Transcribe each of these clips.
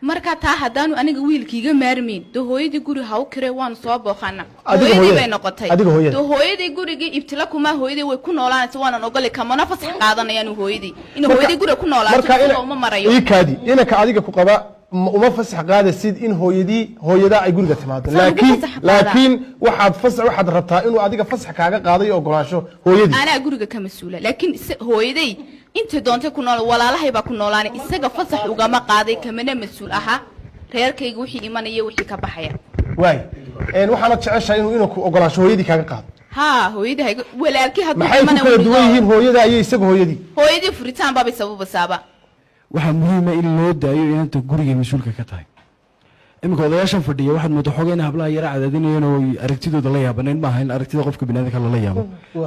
marka taa hadaan aniga wiilkiiga maarmeen hooyadii guri ha u kirey waan soo booqana hooyadii bay noqotay hooyadii gurigii ibtila kuma hooyadii way ku noolaanaysaa waan ogolay kama fasax qaadanayaan hooyadii in hooyadii guri ku noolaato uma marayo iikaadi inaka adiga ku qaba uma fasax qaadasid in hooyada ay guriga timaado laakiin waxaad rabtaa inuu adiga fasax kaaga qaadayo ogolaasho hooyadii ana guriga ka masuula laakiin hooyadii inta doonta ku nool walaalahay ba ku noolaanay isaga fasax ugama qaaday kamana masuul aha reerkayga wixii imanaya wixii ka baxaya waay waxaana jeceshahay inuu ku ogolaasho hooyadii kaaga qaado hooyadii walaalkii haduu imanay maxay duwan yihiin hooyada iyo isaga hooyadii furitaan baba sabab waxa muhiim ah in loo daayo inta guriga masuulka ka tahay imika odayaashan fadhiya waxaad moodaa xogeena hablaha yara cadaadinayeen oo aragtidooda la yaabaneen ma ahayn aragtida qofka bini'aadamka la yaabo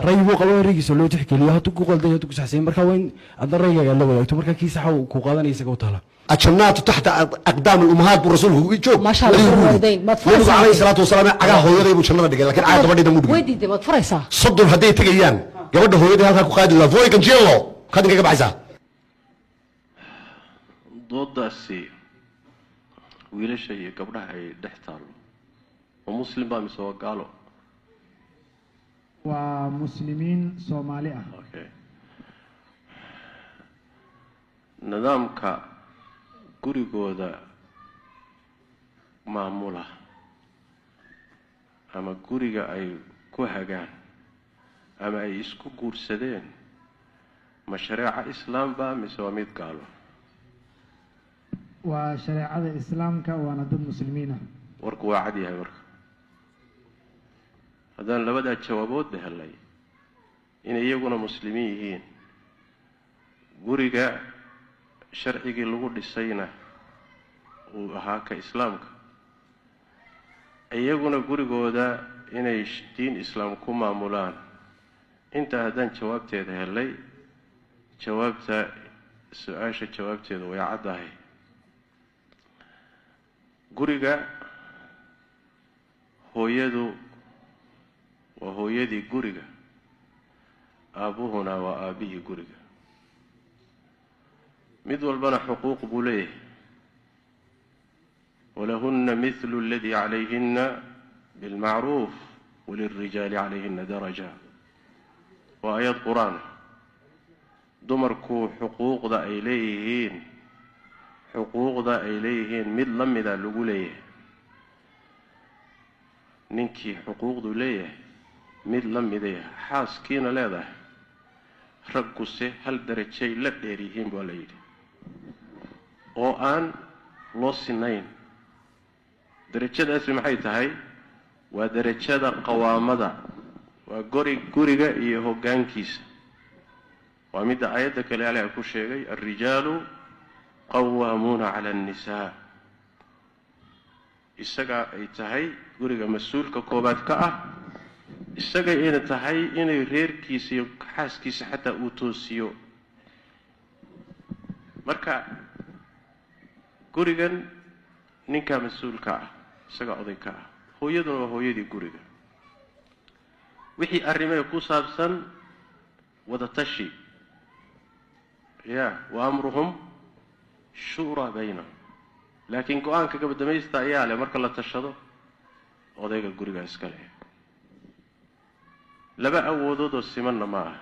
raygu qabo rigiisa loo tixgeliyo haduu ku qalday haduu ku saxsay marka weyn adna rayga la wadaagto marka kii sax uu ku qaadanaysa isaga u taala الجنات تحت أقدام الأمهات بالرسول هو يجوب ما شاء الله والدين ما تفرس عليه الصلاة والسلام عجاه هو يريد وشلنا دقيقة لكن عاد بدي دمود ويدي دي ما تفرسها صدوا الهدية تجيان قبل هو يريد هذا قائد الله فوق جيلو خد دقيقة بعزة ضد السي ويلا شيء قبلها هي دحتال ومسلم بقى مسوا قالوا ومسلمين صومالية أوكي نظامك gurigooda maamula ama guriga ay ku hagaan ama ay isku guursadeen ma shariica islaamba mise waa mid gaalo waa shariicada islaamka waana dad muslimiina warku waa cad yahay marka haddaan labada jawaabood helay inay iyaguna muslimiin yihiin guriga sharcigii lagu dhisayna uu ahaa ka islaamka iyaguna gurigooda inay diin islaam ku maamulaan inta haddaan jawaabteeda helay jawaabta su'aasha jawaabteeda way caddahay guriga hooyadu waa hooyadii guriga aabuhuna waa aabihii guriga mid walbana xuquuq buu leeyahay ولهن مثل الذي عليهن بالمعروف وللرجال عليهن درجة وآيات قرآن دمركو حقوق ذا إليهن مد لم ذا لقوليه ننكي حقوق ذو ليه مد لم ذا حاس كينا لا ذا رقصه هل درجة شيء لا ديريهن ولا وآن لوسنين درجة اسم maxay tahay waa darajada qawaamada waa guriga iyo hoggaankiisa waa mid aayada kale Ilaahay ku sheegay ar-rijalu qawwamuna 'ala an-nisaa isaga ay tahay guriga mas'uulka koobaad ka ah isaga ay tahay inay reerkiisa iyo xaaskiisa xataa uu toosiyo marka gurigan ninka mas'uulka ah isaga odayka ah hooyaduna waa hooyadii guriga wixii arrimay ku saabsan wada tashi wa amruhum shura baynahum laakiin go'aanka gabadhamaysta ayaa leh marka la tashado odayga guriga iska leh laba awoodood oo simanna ma aha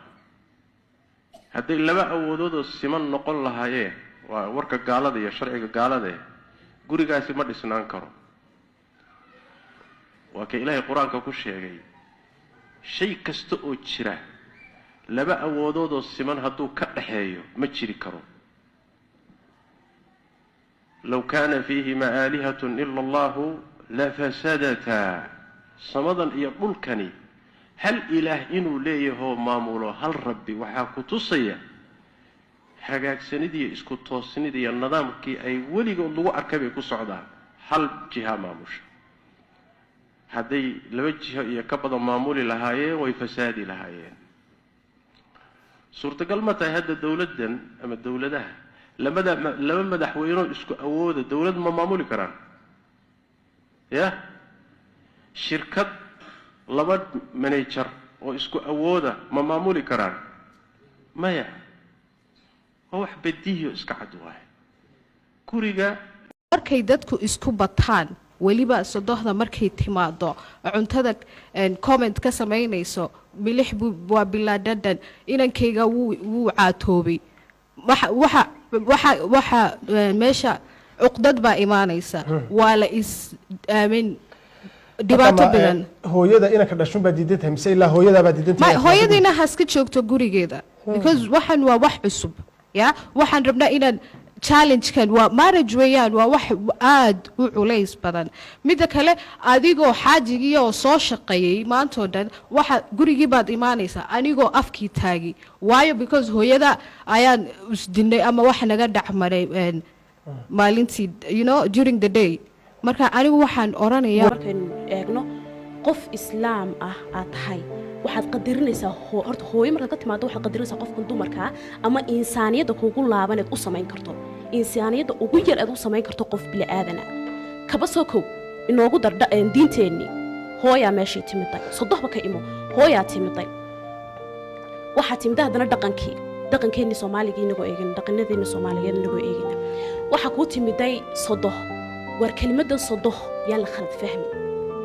hadday laba awoodood oo siman noqon lahaayeen waa warka gaalada iyo sharciga gaalada gurigaasi ma dhisnaan karo waa ka Ilaahay quraanka ku sheegay shay kasta oo jira laba awoodood oo siman hadduu ka dhaxeeyo ma jiri karo law kana fihi ma'alihatun illa Allah la fasadata samadan iyo dhulkani hal ilaah inuu leeyahay maamulo hal rabbi waxa ku tusaya hagaagsanidii isku toosnidii nidaamkii ay weligood lagu arkay bay ku socdaan hal jiha maamusha hadday laba jiho iyo ka badan maamuli lahaayeen way fasaadi lahaayeen suurtagal ma tahay hadda dawladdan ama dawladaha laba madaxweyne isku awooda dawlad ma maamuli karaan shirkad laba manager oo isku awooda ma maamuli karaan maya wax badiyo iska cad waay guriga markay dadku isku bataan weliba sodohda markay timaado cuntada comment ka samaynayso milix waa bilaadadan inankayga wuu caatoobay waxa meesha cuqdad baa imaanaysa waa la is aamin dhibaato badan hooyada inanka dhashun baa diidan tahay mise ilaa hooyada baa diidan tahay hooyadiina haska joogto gurigeeda because waxan waa wax cusub ya waxaan rabnaa inaan challenge kan waa marriage weeyaan waa wax aad u culays badan midda kale adigoo xaajigii oo soo shaqeeyay maantoo dhan waxa gurigii baad imaanaysaa anigoo afkii taagi waayo because hooyada ayaan isdinay ama wax naga dhacmaray maalintii during the day marka anigu waxaan oranayaa markaan eegno qof islaam ah aad tahay waxaad qadarinaysaa horta hooyo markaad ka timaado waxaad qadarinaysaa qofkan dumarka ama insaaniyadda kugu laabaneed u samayn karto insaaniyadda ugu yar aad u samayn karto qof bini aadana kaba soo kow inoogu dardha diinteenni hooyaa meeshii timiday sodohba ka imo hooyaa timiday waxaa timida haddana dhaqankeenni soomaaliga inagoo eegin dhaqanadeeni soomaaliyeed inagoo eegina waxaa kuu timiday sodoh war kelimadda sodoh yaan la khalad fahmi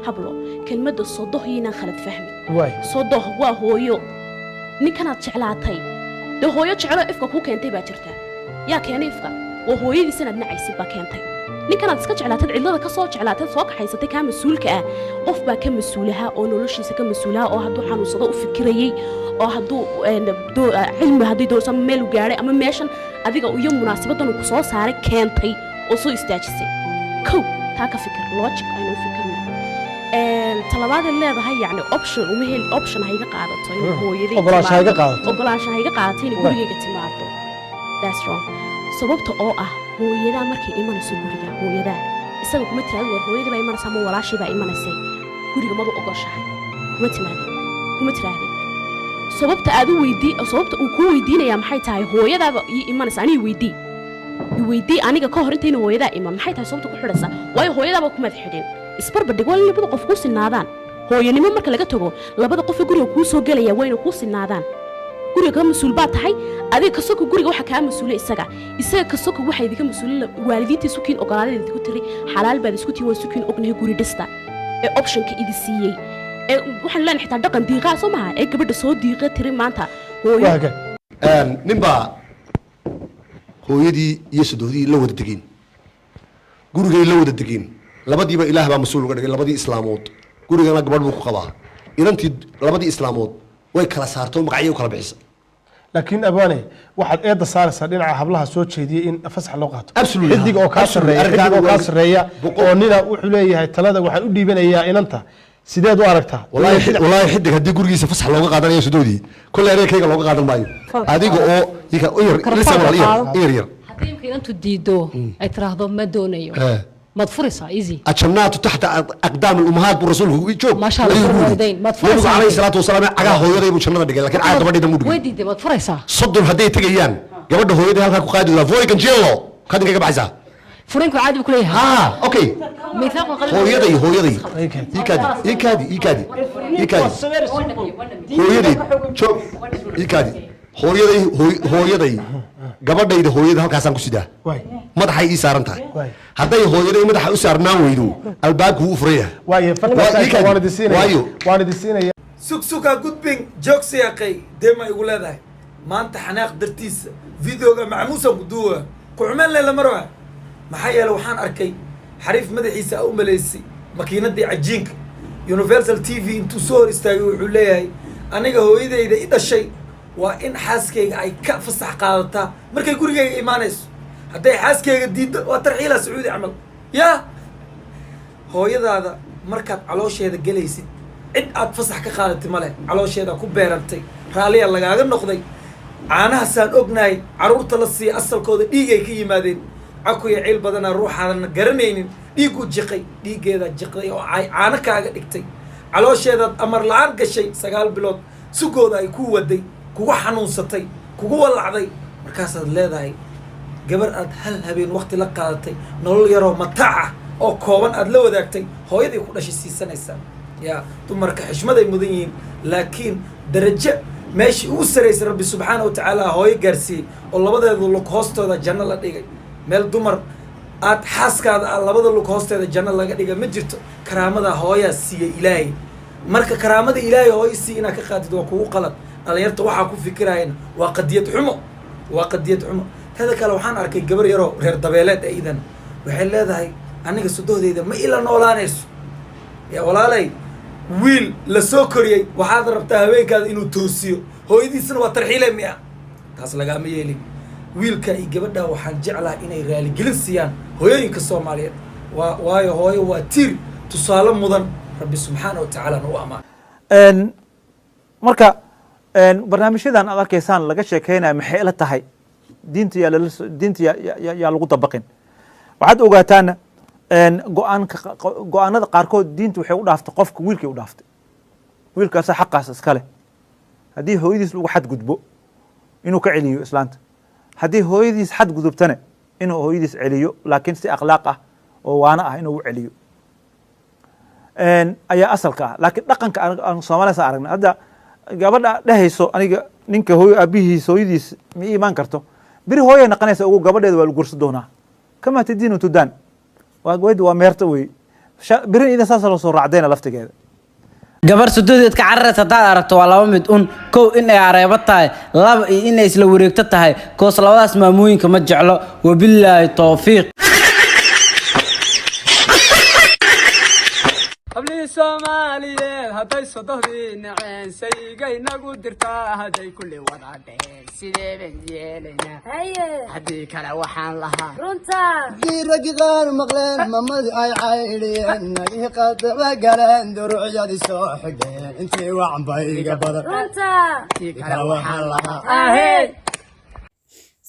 hablo kelimadda sodoh yinaan khalad fahmi sodoh waa hooyo ninkanaad jeclaatay dee hooyo jeclo ifka kuu keentay baa jirta yaa keenay ifka waa hooyadiisanaad nacaysid baa keentay ninkanaad iska jeclaatad cidlada ka soo jeclaatad soo kaxaysatay kaa mas-uulka ah qof baa ka mas-uulaha oo noloshiisa ka mas-uulaha oo hadduu xanuunsado u fikirayey oo hadduu cilmi haddii doorso ama meel u gaadhay ama meeshan adiga iyo munaasabaddan uu ku soo saaray keentay oo soo istaajisay kow taa ka fikir logic aynu fikirno talabaad leedahay yani option hayga qaadato in hooyadii ogolaanshaha hayga qaadato in gurigayga timaado that's wrong sababta oo ah hooyadaa markay imanayso guriga hooyadaa isaga kuma tiraado war hooyadii baa imanaysa ama walaashii baa imanaysay guriga madu ogoshahay kuma tiraadeen sababta aad u sababta uu ku weydiinaya maxay tahay hooyadaaba ii imanaysa aniga weydii aniga ka hor intayna hooyadaa iman maxay tahay sababta ku xidhaysa waayo hooyadaaba ku madax xidhin isbarbardhig waa labada qof ku sinaadaan hooyanimo marka laga tago labada qof ee guriga kuu soo gelaya wayna ku sinaadaan guriga ka mas-uul baa tahay adiga kasoko guriga waxa kaa mas-uulay isaga kasoko waxa idinka mas-uulin waalidiinta sukiin ogolaadada idinku tiri xalaal baad isku tihiin waa sukiin ognahay guri dhista ee optionka idi siiyey ee waxaan leenahay xitaa dhaqan diiqaa soo maha ee gabadha soo diiqa tiri maanta hooyo ninbaa hooyadii iyo sadohdii la wada degeen gurigay la wada degeen labadiiba ilaah baa mas-uul uga dhigay labadii islaamood gurigana gabadh buu ku qabaa inantii labadii islaamood way kala saartay oo magacyo kala bixisay laakiin abane waxaad eedda saaraysaa dhinaca hablaha soo jeediyay in fasax loo qaato Absolutely. xidig oo kaa sarreeya oo nina wuxuu leeyahay talada waxaan u dhiibanayaa inanta sideed u aragtaa والله حدك هدي غورغيسا فسخ لوغا قادناyo سدودي كل ereyga looga qaadan maayo adiga oo iga lisa wal yar haddii imkaan intu diido ay tiraahdo ma doonayo ما تفرصها ايزي الجنات تحت اقدام الامهات بالرسول يجوب ما شاء الله والدين ما تفرصها عليه الصلاه والسلام عقا هويدي بو جنada dhigay laakiin caad gabadhida mudug weydii ma tfuraysaa صدر haday tagayaan gabadha hooyada halka ku qaadi la voy kan jeelo kadin kaga baxaysa furinku caadi ku leeyahay ha okay miisaaq qalbi hooyadii ikadi hooyadii joog ikadi hooyadii gabadhayda hooyada halkaasaan ku sidaa madaxay ii saaran tahay hadday hooyaday madaxa u saarnaan weydo albaabku wuu furaya sugsuga gudbin joogsiyaaqay deema igu leedahay maanta xanaaq dartiisa videoga macmuusa guduwa kuxumeen leela marwa maxaa yeele waxaan arkay xariif madaxiisa u malaysay makiinadii cajiinka universal t v intuu soo hor istaagay wuxuu leeyahay aniga hooyadayda i dhashay waa in xaaskayga ay ka fasax qaadataa markay gurigayga imaanayso hadday xaaskayga diiddo waa tarxiilaa sacuudi camal yaa hooyadaada markaad caloosheeda gelaysid cid aad fasax ka qaadatay male caloosheeda ku beerantay raalliya lagaaga noqday caanahaasaan ognahay carruurta la siiya asalkooda dhiigay ka yimaadeen cakuya ciil badanaa ruuxaadan garanaynin dhiigguu jiqay dhiiggeedaa jiqday oo ay caano kaaga dhigtay caloosheedaad amar la-aan gashay 9 bilood sugooda ay ku waday kugu xanuunsatay kugu walacday markaasaad leedahay gabar aad hal habeen waqti la qaadatay nolol yaroo mataac ah oo kooban aad la wadaagtay hooyadii ku dhashay siisanaysaa yaa dumarka xishmaday mudan yihiin laakiin darajo meeshii ugu saraysay rabbi subxaana wa tacaala hooyo gaarsiiyey oo labadeedu lug hoostooda janno la dhigay meel dumar aad xaaskaada labada lug hoosteeda janno laga dhiga ma jirto karaamada hooyaa siiya ilaahay marka karaamada ilaahay hooyo sii inaad ka qaadid waa kugu qalad dhalinyarta waxaa ku fikirayana waa qadiyad xumo tada kale waxaan arkay gabar yaroo reer dabeeleed iidan waxay leedahay aniga sodohdeyda ma ila noolaanayso ya walaalay wiil la soo koriyey waxaad rabtaa haweenkaada inuu toosiyo hooyadiisana waa tarxiile miya taas lagaama yeelin wiilka iyo gabadha waxaan jeclaha inay raaligelin siiyaan hooyooyinka soomaaliyeed waayo hooyo waa tiir tusaale mudan rabbi subxaana wa tacaala u ammaan marka barnaamijyadan aad arkaysaan laga sheekeynaya maxay ila tahay diinta yaa lagu dabaqin waxaad ogaataana go-aanada qaarkood diinta waxay u dhaaftay qofka wiilkay u dhaaftay wiilkaasa xaqaas iskale haddii hooyadiis lagu xadgudbo inuu ka celiyo islaanta haddii hooyadiis xadgudubtana inuu hooyadiis celiyo laakiin si akhlaaq ah oo waano ah inuu u celiyo ayaa asalka ah laakiin dhaqanka aan soomaaliyasa aragna hadda gabadha dhehayso aniga ninka hooyo aabihiis hooyadiis ma iimaan karto beri hooyay naqanaysa ugu gabadheeda waa lagu gursan doonaa kama tadiinu tudaan waa meerta wey berin idan saasa loo soo raacdayna laftigeeda gabar sududeed ka cararaysa haddaad aragto waa laba mid kow in ay areebo tahay laba iyo in ay isla wareegto tahay koos labadaas maamooyinka ma jeclo wabilaahi towfiiq hablihii soomaaliyeed hadday sodohdii naceen saygay nagu dirtaa hadday kulli wada dheheen sidee baan yeelaynaa haddii kale waxaan lahaa haddii raggi qaar maqleen mamadii ay caydhiyeen nagii qadaba galeen duruucyadii soo xidheen intii wacanbayga badan haddii kale waxaan lahaa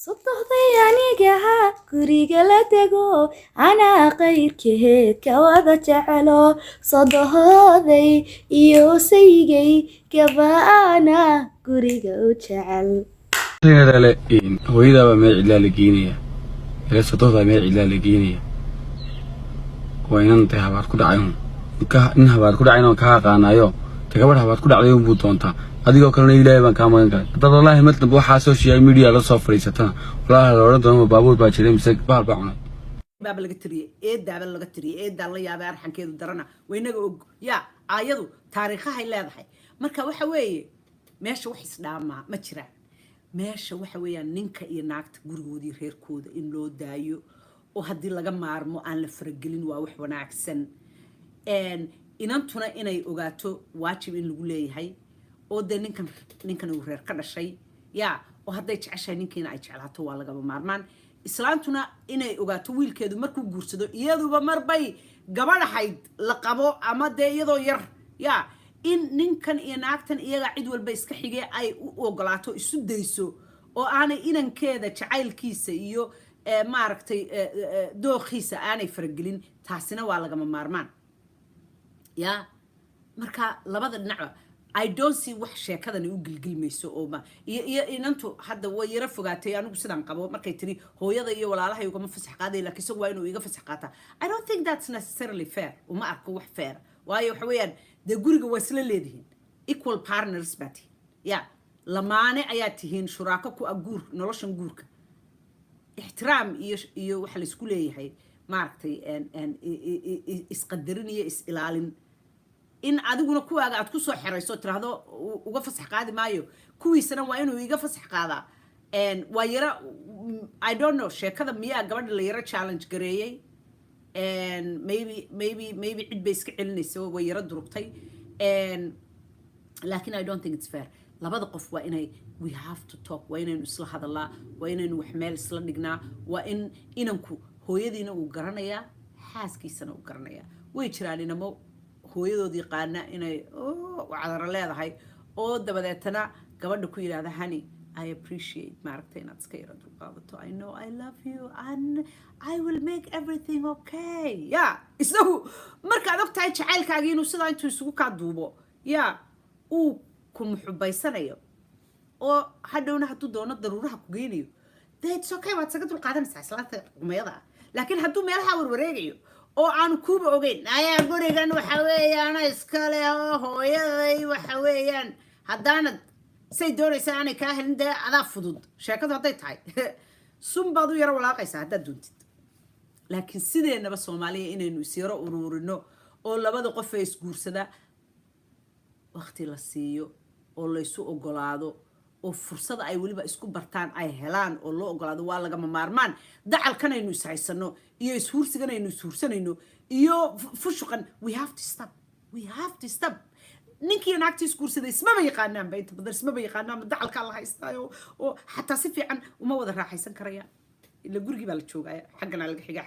sodohday anigaha guriga la dego anaa qayrkeed ka wada jecelo sodohooday iyo saygay gabaana guriga u jecel hooyadaaba meel cidlaa la geenaya ila sodohdaa meel cidlaa la geenaya waa inan tay habaad ku dhacay nin habaad ku dhacay inaan kaa aqaanayo ta gabadh habaad ku dhacday unbuu doontaa adigoo kalena ilaahay baan kaa magan galay haddaad wallaahi mar dambe waxaa social media la soo fadhiisatana wallaahi la odhan doonama baabuur baa jiray mise bahal baa cunay baaba laga tiriyey eedaaba laga tiriyey eedaa la yaabay arxankeedu darana waynaga og yaa aayadu taariikhahay leedahay marka waxa weeye meesha wax isdhaamaa ma jiraan meesha waxa weeyaan ninka iyo naagta gurigoodii reerkooda in loo daayo oo haddii laga maarmo aan la faragelin waa wax wanaagsan inantuna inay ogaato waajib in lagu leeyahay oo dee ninkan uu reer ka dhashay yaa oo hadday jeceshahay ninkiina ay jeclaato waa lagaba maarmaan islaantuna inay ogaato wiilkeedu markuu guursado iyaduba marbay gabadhahayd la qabo ama dee iyadoo yar yaa in ninkan iyo naagtan iyaga cid walba iska xigee ay u ogolaato isu dayso oo aanay inankeeda jacaylkiisa iyo maaragtay dookhiisa aanay faragelin taasina waa lagama maarmaan yaa marka labada dhinacba I don't see wax sheekadani u gilgilmayso oo ma iyo inantu hadda way yara fogaatay anigu sidaan qabo markay tiri hooyada iyo walaalahay ugama fasax qaaday laakiin isagu waa inuu iga fasax qaataa I don't think that's necessarily fair uma arko wax fair waayo waxa weeyaan dee guriga waa isla leedihiin equal partners baa tihiin ya lamaane ayaa tihiin shuraako ku aguur noloshan guurka ixtiraam iyo waxa la isku leeyahay maaragtay isqadarin iyo is ilaalin in adiguna kuwaaga aad ku soo xirayso tiraahdo uga fasax qaadi maayo kuwiisana waa inuu iga fasax qaadaa waa yara I don't know sheekada miyaa gabadha la yara challenge gareeyay maybe cid bay iska celinaysa way yara durugtay laakiin I don't think it's fair labada qof waa inay we have to talk waa inaynu isla hadalaa waa inaynu wax meel isla dhignaa waa in inanku hooyadiina uu garanayaa xaaskiisana uu garanayaa way jiraan inamo hooyadoodii qaana inay cadaro leedahay oo dabadeetana gabadha ku yidhaahda honey I appreciate maaragtay inaad iska yara dulqaadato I know I love you and I will make everything okay ya isagu markaad og tahay jacaylkaagii inuu sidaa intuu isugu kaa duubo ya uu ku muxubaysanayo oo hadhowna hadduu doono daruuraha ku geynayo dee it's okay waad isaga dulqaadanaysaa islaanta qumayada ah laakiin hadduu meelaha warwareegayo oo aan kuuba ogeyn ayaa gurigan waxa weeyaan iskale oo hooyaday waxa weeyaan haddaanad say doonaysaa aanay kaa helin dee adaa fudud sheekadu hadday tahay sun baad u yaro walaaqaysaa haddaad doontid laakiin sideenaba Soomaaliya inaynu isiro ururino oo labada qof ay isguursada waqti la siiyo oo la isu ogolaado oo fursad ay waliba isku bartaan ay helaan oo loo ogolaado waa laga maarmaan dacalkan aynu ishaysano iyo ishuursigan aynu ishuursanayno iyo fushuqan we have to stop ninkii naagtiis guursaday ismaba yaqaanaan ba inta badan ismaba yaqaanaan dacalka la haystaayo oo xataa si fiican uma wada raaxaysan karayaan ila gurigii baa la joogaya xaggana laga xiga